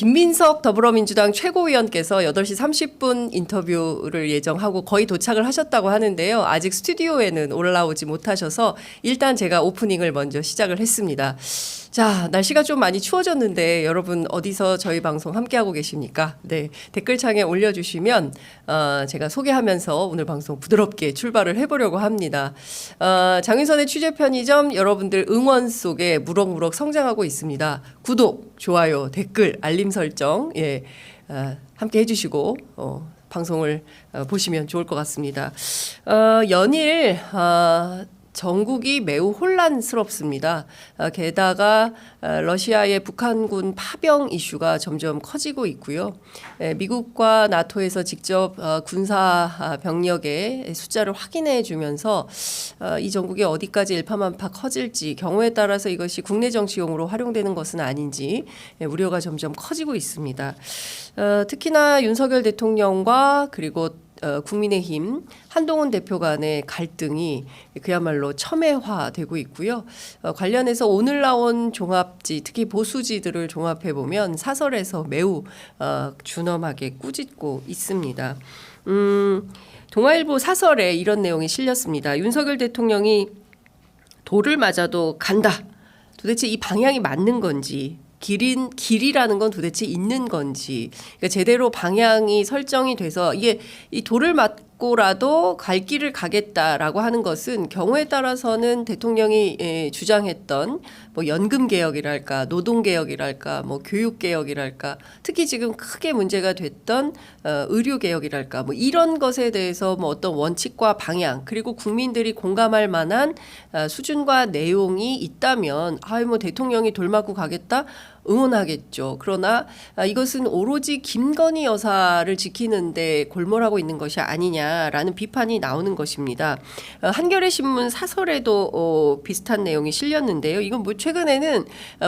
김민석 더불어민주당 최고위원께서 8시 30분 인터뷰를 예정하고 거의 도착을 하셨다고 하는데요. 아직 스튜디오에는 올라오지 못하셔서 일단 제가 오프닝을 먼저 시작을 했습니다. 자, 날씨가 좀 많이 추워졌는데 여러분 어디서 저희 방송 함께하고 계십니까? 네, 댓글창에 올려주시면 제가 소개하면서 오늘 방송 부드럽게 출발을 해보려고 합니다. 장윤선의 취재편의점 여러분들 응원 속에 무럭무럭 성장하고 있습니다. 구독, 좋아요, 댓글, 알림 설정 함께 해주시고 방송을 보시면 좋을 것 같습니다. 연일 전국이 매우 혼란스럽습니다. 게다가 러시아의 북한군 파병 이슈가 점점 커지고 있고요. 미국과 나토에서 직접 군사 병력의 숫자를 확인해 주면서 이 전국이 어디까지 일파만파 커질지, 경우에 따라서 이것이 국내 정치용으로 활용되는 것은 아닌지 우려가 점점 커지고 있습니다. 특히나 윤석열 대통령과 그리고 국민의힘 한동훈 대표 간의 갈등이 그야말로 첨예화되고 있고요. 관련해서 오늘 나온 종합지, 특히 보수지들을 종합해 보면 사설에서 매우 준엄하게 꾸짖고 있습니다. 동아일보 사설에 이런 내용이 실렸습니다. 윤석열 대통령이 돌을 맞아도 간다. 도대체 이 방향이 맞는 건지, 길이라는 건 도대체 있는 건지, 그러니까 제대로 방향이 설정이 돼서 이게 이 돌을 맞고라도 갈 길을 가겠다라고 하는 것은 경우에 따라서는 대통령이 주장했던 뭐 연금 개혁이랄까, 노동 개혁이랄까, 뭐 교육 개혁이랄까, 특히 지금 크게 문제가 됐던 의료 개혁이랄까, 뭐 이런 것에 대해서 뭐 어떤 원칙과 방향, 그리고 국민들이 공감할 만한 수준과 내용이 있다면 뭐 대통령이 돌 맞고 가겠다 응원하겠죠. 그러나 이것은 오로지 김건희 여사를 지키는데 골몰하고 있는 것이 아니냐라는 비판이 나오는 것입니다. 한겨레 신문 사설에도 비슷한 내용이 실렸는데요. 이건 뭐 최근에는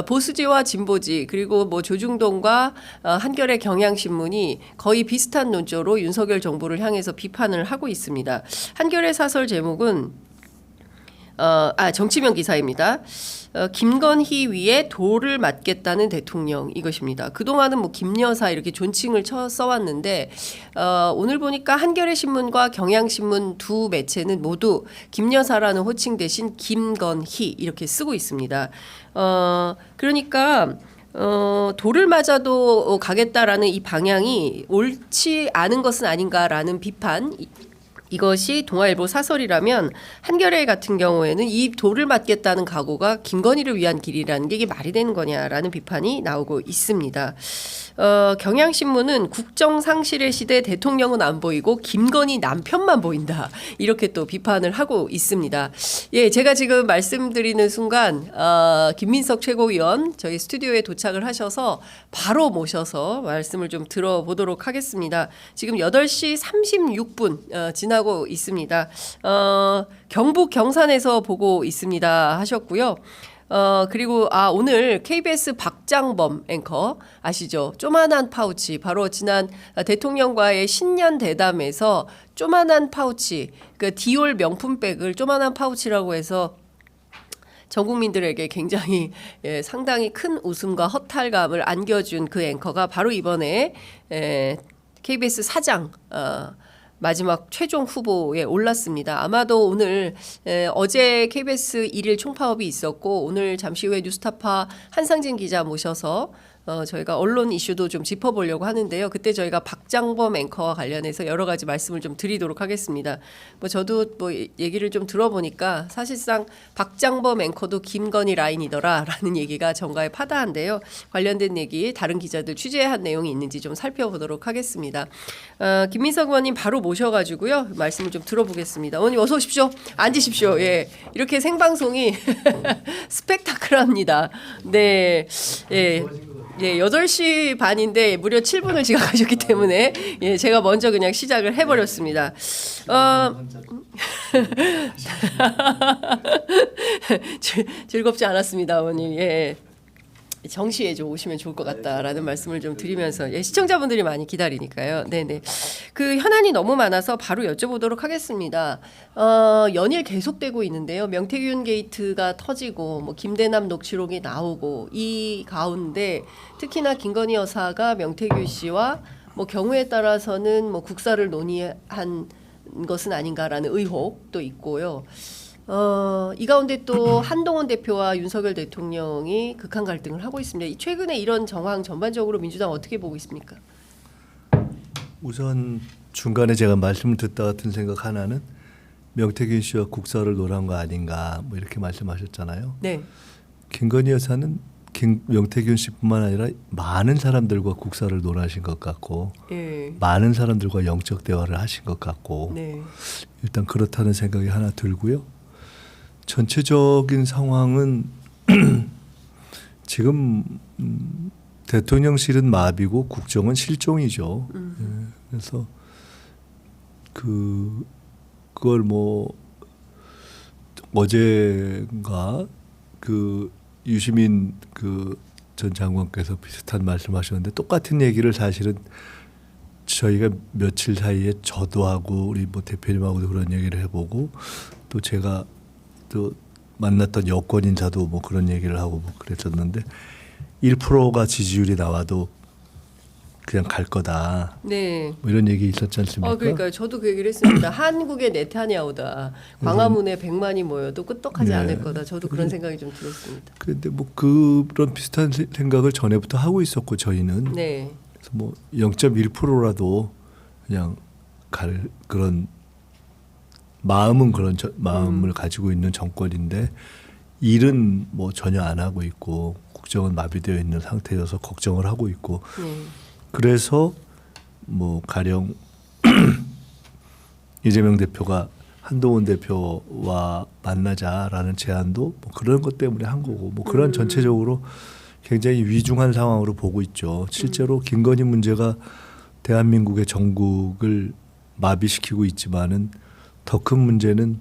보수지와 진보지, 그리고 뭐 조중동과 한겨레 경향신문이 거의 비슷한 논조로 윤석열 정부를 향해서 비판을 하고 있습니다. 한겨레 사설 제목은 정치면 기사입니다. 김건희 위에 돌을 맞겠다는 대통령, 이것입니다. 그동안은 뭐 김여사 이렇게 존칭을 써왔는데 오늘 보니까 한겨레 신문과 경향신문 두 매체는 모두 김여사라는 호칭 대신 김건희 이렇게 쓰고 있습니다. 그러니까 돌을 맞아도 가겠다라는 이 방향이 옳지 않은 것은 아닌가라는 비판, 이것이 동아일보 사설이라면 한겨레 같은 경우에는 이 돌을 맞겠다는 각오가 김건희를 위한 길이라는 게 이게 말이 되는 거냐라는 비판이 나오고 있습니다. 경향신문은 국정상실의 시대 대통령은 안 보이고 김건희 남편만 보인다, 이렇게 또 비판을 하고 있습니다. 예, 제가 지금 말씀드리는 순간 김민석 최고위원 저희 스튜디오에 도착을 하셔서 바로 모셔서 말씀을 좀 들어보도록 하겠습니다. 지금 8시 36분 지나고 있습니다. 경북 경산에서 보고 있습니다 하셨고요. 그리고 오늘 KBS 박장범 앵커 아시죠? 쪼만한 파우치, 바로 지난 대통령과의 신년 대담에서 쪼만한 파우치, 그 디올 명품백을 쪼만한 파우치라고 해서 전 국민들에게 굉장히 상당히 큰 웃음과 허탈감을 안겨준 그 앵커가 바로 이번에 KBS 사장 마지막 최종 후보에 올랐습니다. 아마도 오늘 어제 KBS 1일 총파업이 있었고 오늘 잠시 후에 뉴스타파 한상진 기자 모셔서 저희가 언론 이슈도 좀 짚어보려고 하는데요. 그때 저희가 박장범 앵커와 관련해서 여러 가지 말씀을 좀 드리도록 하겠습니다. 뭐 저도 뭐 얘기를 좀 들어보니까 사실상 박장범 앵커도 김건희 라인이더라라는 얘기가 정가에 파다한데요. 관련된 얘기 다른 기자들 취재한 내용이 있는지 좀 살펴보도록 하겠습니다. 김민석 의원님 바로 모셔가지고요. 말씀을 좀 들어보겠습니다. 의원님 어서 오십시오. 앉으십시오. 예, 이렇게 생방송이 스펙타클합니다. 네, 예. 예, 8시 반인데 무려 7분을 지각하셨기 때문에 제가 먼저 그냥 시작을 해버렸습니다. 즐겁지 않았습니다, 어머니. 예. 정시에 좀 오시면 좋을 것 같다라는 말씀을 좀 드리면서 시청자분들이 많이 기다리니까요. 네네. 그 현안이 너무 많아서 바로 여쭤보도록 하겠습니다. 연일 계속되고 있는데요. 명태균 게이트가 터지고 뭐 김대남 녹취록이 나오고 이 가운데 특히나 김건희 여사가 명태균 씨와 뭐 경우에 따라서는 뭐 국사를 논의한 것은 아닌가라는 의혹도 있고요. 이 가운데 또 한동훈 대표와 윤석열 대통령이 극한 갈등을 하고 있습니다. 최근에 이런 정황 전반적으로 민주당 어떻게 보고 있습니까? 우선 중간에 제가 말씀을 듣다 같은 생각 하나는 명태균 씨와 국사를 논한 거 아닌가 뭐 이렇게 말씀하셨잖아요. 네. 김건희 여사는 명태균 씨뿐만 아니라 많은 사람들과 국사를 논하신 것 같고 예. 많은 사람들과 영적 대화를 하신 것 같고 네. 일단 그렇다는 생각이 하나 들고요. 전체적인 상황은 지금 대통령실은 마비고 국정은 실종이죠. 예, 그래서 그걸 뭐 어제인가 그 유시민 그 전 장관께서 비슷한 말씀하셨는데 똑같은 얘기를 사실은 저희가 며칠 사이에 저도 하고 우리 뭐 대표님하고도 그런 얘기를 해보고 또 제가 또 만났던 여권 인사도 뭐 그런 얘기를 하고 뭐 그랬었는데 1%가 지지율이 나와도 그냥 갈 거다. 네. 뭐 이런 얘기 있었지 않습니까? 그러니까 저도 그 얘기를 했습니다. 한국의 네타냐후다. 광화문에 100만이 모여도 끄떡하지 네. 않을 거다. 저도 그런 생각이 좀 들었습니다. 그런데 뭐 그런 비슷한 생각을 전에부터 하고 있었고 저희는 네. 그래서 뭐 0.1%라도 그냥 갈 그런 마음은 그런 마음을 가지고 있는 정권인데 일은 뭐 전혀 안 하고 있고 국정은 마비되어 있는 상태여서 걱정을 하고 있고 그래서 뭐 가령 이재명 대표가 한동훈 대표와 만나자라는 제안도 뭐 그런 것 때문에 한 거고 뭐 그런 전체적으로 굉장히 위중한 상황으로 보고 있죠. 실제로 김건희 문제가 대한민국의 전국을 마비시키고 있지만은 더 큰 문제는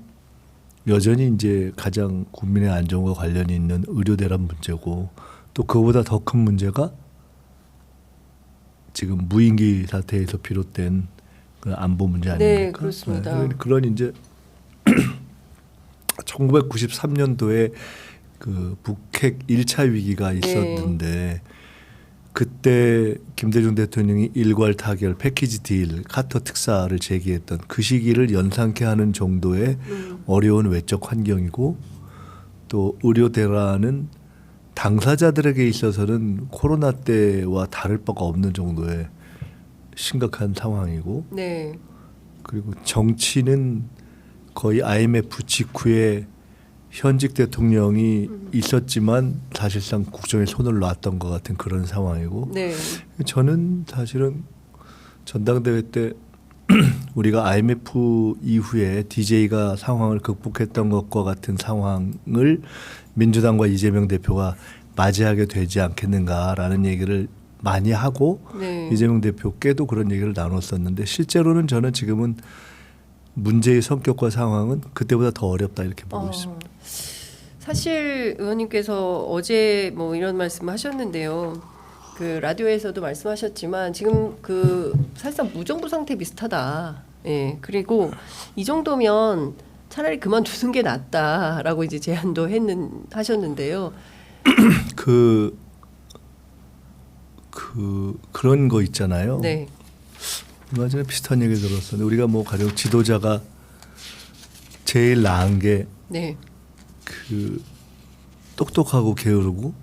여전히 이제 가장 국민의 안전과 관련이 있는 의료 대란 문제고 또 그보다 더 큰 문제가 지금 무인기 사태에서 비롯된 그 안보 문제 아닙니까? 네, 그렇습니다. 네, 그런 이제 1993년도에 그 북핵 1차 위기가 있었는데 그때 김대중 대통령이 일괄 타결 패키지 딜 카터 특사를 제기했던 그 시기를 연상케 하는 정도의 어려운 외적 환경이고 또 의료 대란은 당사자들에게 있어서는 코로나 때와 다를 바가 없는 정도의 심각한 상황이고 네. 그리고 정치는 거의 IMF 직후에 현직 대통령이 있었지만 사실상 국정에 손을 놨던 것 같은 그런 상황이고 네. 저는 사실은 전당대회 때 우리가 IMF 이후에 DJ가 상황을 극복했던 것과 같은 상황을 민주당과 이재명 대표가 맞이하게 되지 않겠는가라는 얘기를 많이 하고 네. 이재명 대표께도 그런 얘기를 나눴었는데 실제로는 저는 지금은 문제의 성격과 상황은 그때보다 더 어렵다 이렇게 보고 있습니다. 사실 의원님께서 어제 뭐 이런 말씀하셨는데요. 그 라디오에서도 말씀하셨지만 지금 그 사실상 무정부 상태 비슷하다. 예. 그리고 이 정도면 차라리 그만두는 게 낫다라고 이제 제안도 하셨는데요. 그런 거 있잖아요. 네. 얼마 전에 비슷한 얘기 들었었는데 우리가 뭐 가령 지도자가 제일 나은 게 네. 그 똑똑하고 게으르고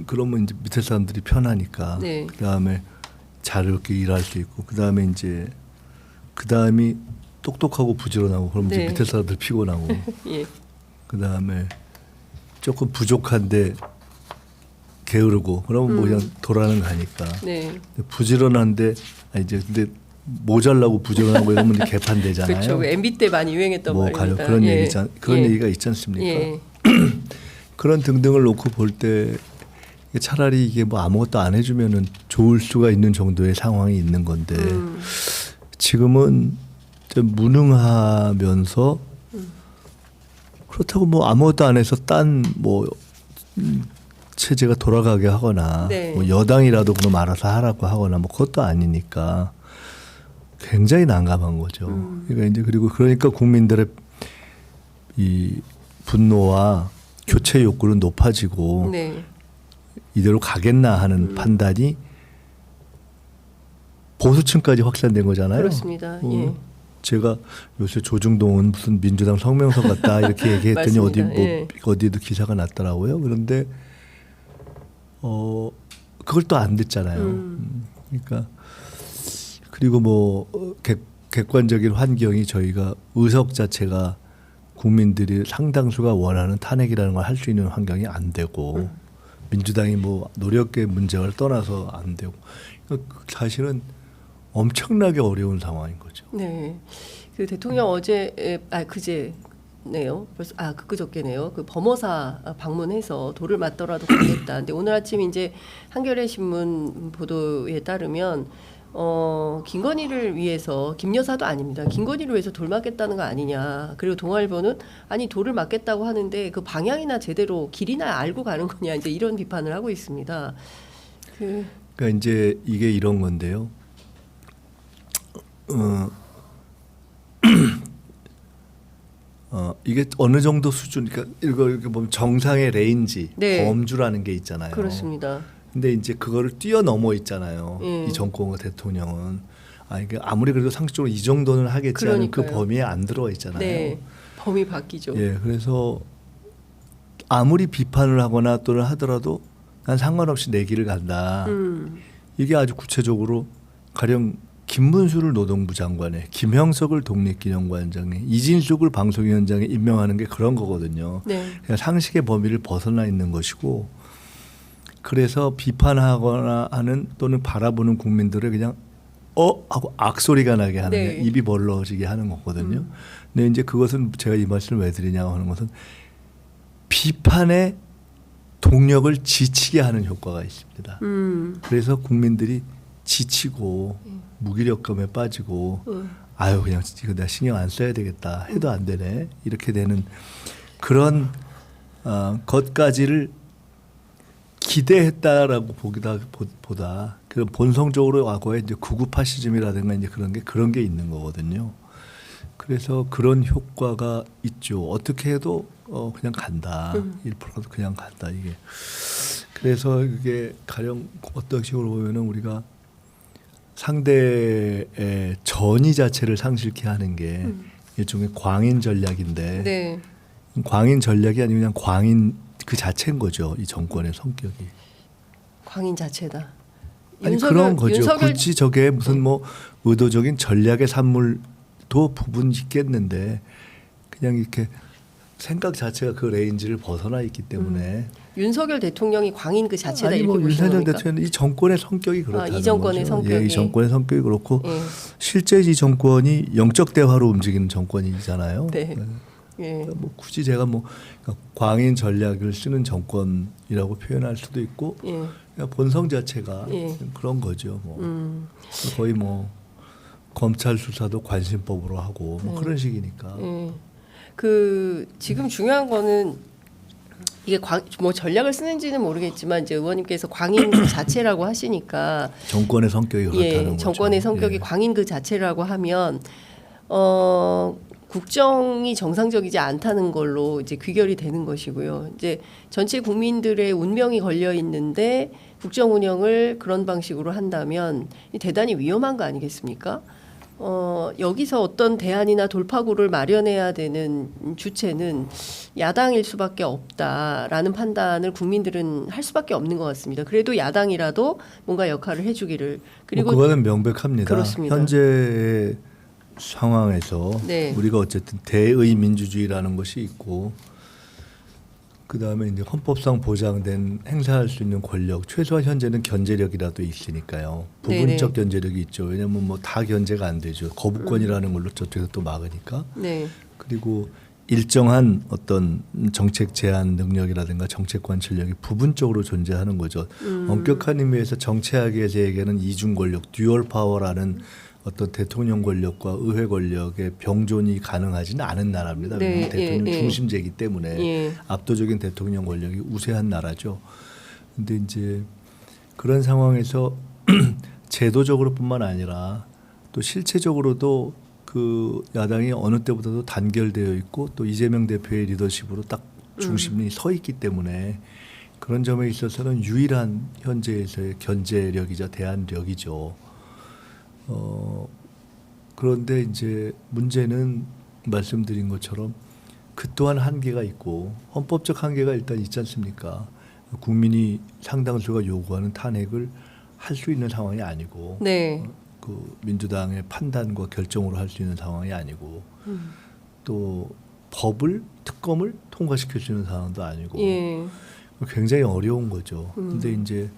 그러면 이제 밑에 사람들이 편하니까 네. 그다음에 자유롭게 일할 수 있고 그다음에 이제 그다음이 똑똑하고 부지런하고 그러면 네. 이제 밑에 사람들 피곤하고 예. 그다음에 조금 부족한데 게으르고 그러면 뭐 그냥 돌아는 가니까 네. 부지런한데 이제 근데 모자라고 부지런하고 이러면 이제 개판되잖아요. 그렇죠. MB 때 많이 유행했던 뭐 말입니다. 그런 예. 그런 예. 얘기가 있지 않습니까? 예. 그런 등등을 놓고 볼 때 차라리 이게 뭐 아무것도 안 해주면은 좋을 수가 있는 정도의 상황이 있는 건데 지금은 좀 무능하면서 그렇다고 뭐 아무것도 안 해서 딴 뭐 체제가 돌아가게 하거나 네. 뭐 여당이라도 그럼 알아서 하라고 하거나 뭐 그것도 아니니까 굉장히 난감한 거죠. 그러니까 이제 그러니까 국민들의 이 분노와 교체 욕구는 높아지고 네. 이대로 가겠나 하는 판단이 보수층까지 확산된 거잖아요. 그렇습니다. 예. 제가 요새 조중동은 무슨 민주당 성명서 같다 이렇게 얘기했더니 어디 맞습니다. 예. 어디도 기사가 났더라고요. 그런데 그걸 또 안 듣잖아요. 그러니까 그리고 뭐 객관적인 환경이 저희가 의석 자체가 국민들이 상당수가 원하는 탄핵이라는 걸 할 수 있는 환경이 안 되고 민주당이 뭐 노력의 문제를 떠나서 안 되고 그러니까 사실은 엄청나게 어려운 상황인 거죠. 네. 그 대통령 어제 그제네요. 벌써 그저께네요. 그 범어사 방문해서 돌을 맞더라도 가겠다. 근데 오늘 아침 이제 한겨레 신문 보도에 따르면 김건희를 위해서 김 여사도 아닙니다. 김건희를 위해서 돌 맞겠다는 거 아니냐. 그리고 동아일보는 아니 돌을 맞겠다고 하는데 그 방향이나 제대로 길이나 알고 가는 거냐. 이제 이런 비판을 하고 있습니다. 그러니까 이제 이게 이런 건데요. 이게 어느 정도 수준, 그러니까 이렇게 보면 정상의 레인지, 네. 범주라는 게 있잖아요. 그렇습니다. 근데 이제 그거를 뛰어넘어 있잖아요. 예. 이 정권과 대통령은 그러니까 아무리 그래도 상식적으로 이 정도는 하겠지 않은 그 그러니까요. 범위에 안 들어와 있잖아요. 네. 범위 바뀌죠. 예, 그래서 아무리 비판을 하거나 또는 하더라도 난 상관없이 내 길을 간다. 이게 아주 구체적으로 가령 김문수를 노동부 장관에, 김형석을 독립기념관장에, 이진숙을 방송위원장에 임명하는 게 그런 거거든요. 네. 그냥 상식의 범위를 벗어나 있는 것이고, 그래서 비판하거나 하는 또는 바라보는 국민들을 그냥 하고 악소리가 나게 하는 네. 게 입이 벌러지게 하는 거거든요. 근데 이제 그것은 제가 이 말씀을 왜 드리냐고 하는 것은 비판의 동력을 지치게 하는 효과가 있습니다. 그래서 국민들이 지치고 무기력감에 빠지고 아유 그냥 이거 내가 신경 안 써야 되겠다 해도 안 되네 이렇게 되는 그런 것까지를 기대했다라고 보다 그런 본성적으로 과거에 이제 구구 파시즘이라든가 이제 그런 게 있는 거거든요. 그래서 그런 효과가 있죠. 어떻게 해도 그냥 간다. 1%도 그냥 간다 이게. 그래서 이게 가령 어떤 식으로 보면은 우리가 상대의 전의 자체를 상실케 하는 게 일종의 광인 전략인데 네. 광인 전략이 아니고 그냥 광인 그 자체인 거죠. 이 정권의 성격이. 광인 자체다. 아니 그런 거죠. 굳이 저게 무슨 뭐 의도적인 전략의 산물도 부분 있겠는데 그냥 이렇게 생각 자체가 그 레인지를 벗어나 있기 때문에 윤석열 대통령이 광인 그 자체다 아니 이렇게 뭐 보시는 윤석열 겁니까? 대통령 이 정권의 성격이 그렇다는 이 정권의 거죠. 성격이. 예, 이 정권의 성격이 그렇고 예. 실제 이 정권이 영적 대화로 움직이는 정권이잖아요. 네. 예. 뭐 굳이 제가 뭐 광인 전략을 쓰는 정권이라고 표현할 수도 있고 예. 그냥 본성 자체가 예. 그런 거죠. 뭐 거의 뭐 검찰 수사도 관심법으로 하고 뭐 그런 식이니까. 예. 그 지금 중요한 거는 이게 뭐 전략을 쓰는지는 모르겠지만 이제 의원님께서 광인 그 자체라고 하시니까 정권의 성격이 그렇다는 거죠. 정권의 성격이 예. 광인 그 자체라고 하면 국정이 정상적이지 않다는 걸로 이제 귀결이 되는 것이고요. 이제 전체 국민들의 운명이 걸려 있는데 국정 운영을 그런 방식으로 한다면 대단히 위험한 거 아니겠습니까? 여기서 어떤 대안이나 돌파구를 마련해야 되는 주체는 야당일 수밖에 없다라는 판단을 국민들은 할 수밖에 없는 것 같습니다. 그래도 야당이라도 뭔가 역할을 해주기를. 그리고 뭐 그거는 명백합니다. 그렇습니다. 현재 상황에서 네. 우리가 어쨌든 대의 민주주의라는 것이 있고 그 다음에 이제 헌법상 보장된 행사할 수 있는 권력 최소한 현재는 견제력이라도 있으니까요. 부분적 네네. 견제력이 있죠. 왜냐하면 뭐 다 견제가 안 되죠. 거부권이라는 걸로 저쪽에서 또 막으니까. 네. 그리고 일정한 어떤 정책 제안 능력이라든가 정책 관찰력이 부분적으로 존재하는 거죠. 엄격한 의미에서 정치학에서에게는 이중 권력, 듀얼 파워라는 어떤 대통령 권력과 의회 권력의 병존이 가능하지는 않은 나라입니다. 네, 왜냐하면 대통령 예, 예. 중심제이기 때문에 예. 압도적인 대통령 권력이 우세한 나라죠. 근데 이제 그런 상황에서 제도적으로뿐만 아니라 또 실체적으로도 그 야당이 어느 때보다도 단결되어 있고 또 이재명 대표의 리더십으로 딱 중심이 서 있기 때문에 그런 점에 있어서는 유일한 현재에서의 견제력이자 대안력이죠. 그런데 이제 문제는 말씀드린 것처럼 그 또한 한계가 있고 헌법적 한계가 일단 있지 않습니까? 국민이 상당수가 요구하는 탄핵을 할 수 있는 상황이 아니고 네. 그 민주당의 판단과 결정으로 할 수 있는 상황이 아니고 또 법을 특검을 통과시킬 수 있는 상황도 아니고 예. 굉장히 어려운 거죠. 근데 이제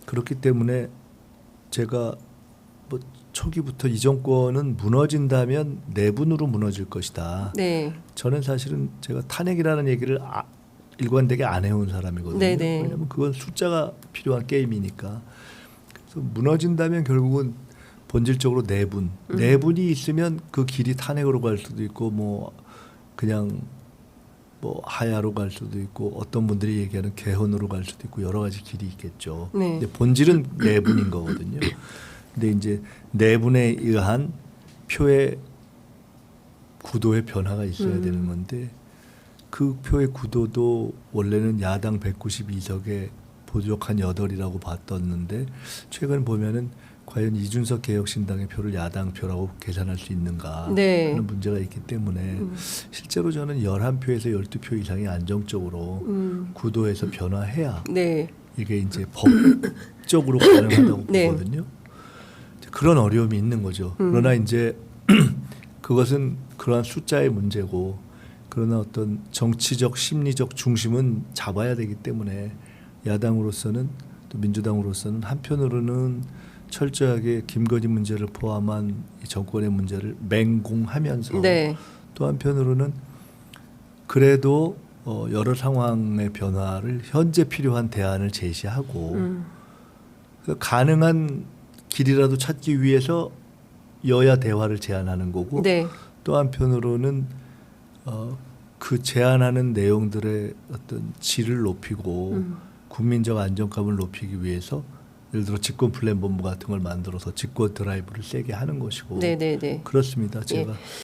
그렇기 때문에 제가 뭐 초기부터 이 정권은 무너진다면 내분으로 무너질 것이다. 네. 저는 사실은 제가 탄핵이라는 얘기를 일관되게 안 해온 사람이거든요. 네네. 왜냐하면 그건 숫자가 필요한 게임이니까. 그래서 무너진다면 결국은 본질적으로 내분. 내분이 있으면 그 길이 탄핵으로 갈 수도 있고 뭐 그냥 뭐 하야로 갈 수도 있고 어떤 분들이 얘기하는 개헌으로 갈 수도 있고 여러 가지 길이 있겠죠. 네. 근데 본질은 내분인 거거든요. 근데 이제 내분에 의한 표의 구도의 변화가 있어야 되는 건데 그 표의 구도도 원래는 야당 192석에 부족한 8이라고 봤었는데 최근 보면은 과연 이준석 개혁신당의 표를 야당 표라고 계산할 수 있는가 네. 하는 문제가 있기 때문에 실제로 저는 11표에서 12표 이상이 안정적으로 구도에서 변화해야 네. 이게 이제 법적으로 가능하다고 네. 보거든요. 그런 어려움이 있는 거죠. 그러나 이제 그것은 그러한 숫자의 문제고 그러나 어떤 정치적 심리적 중심은 잡아야 되기 때문에 야당으로서는 또 민주당으로서는 한편으로는 철저하게 김건희 문제를 포함한 이 정권의 문제를 맹공하면서 네. 또 한편으로는 그래도 여러 상황의 변화를 현재 필요한 대안을 제시하고 그래서 가능한 길이라도 찾기 위해서 여야 대화를 제안하는 거고 네. 또 한편으로는 그 제안하는 내용들의 어떤 질을 높이고 국민적 안정감을 높이기 위해서 예를 들어 집권 플랜 본부 같은 걸 만들어서 집권 드라이브를 세게 하는 것이고 네. 네. 네. 그렇습니다. 제가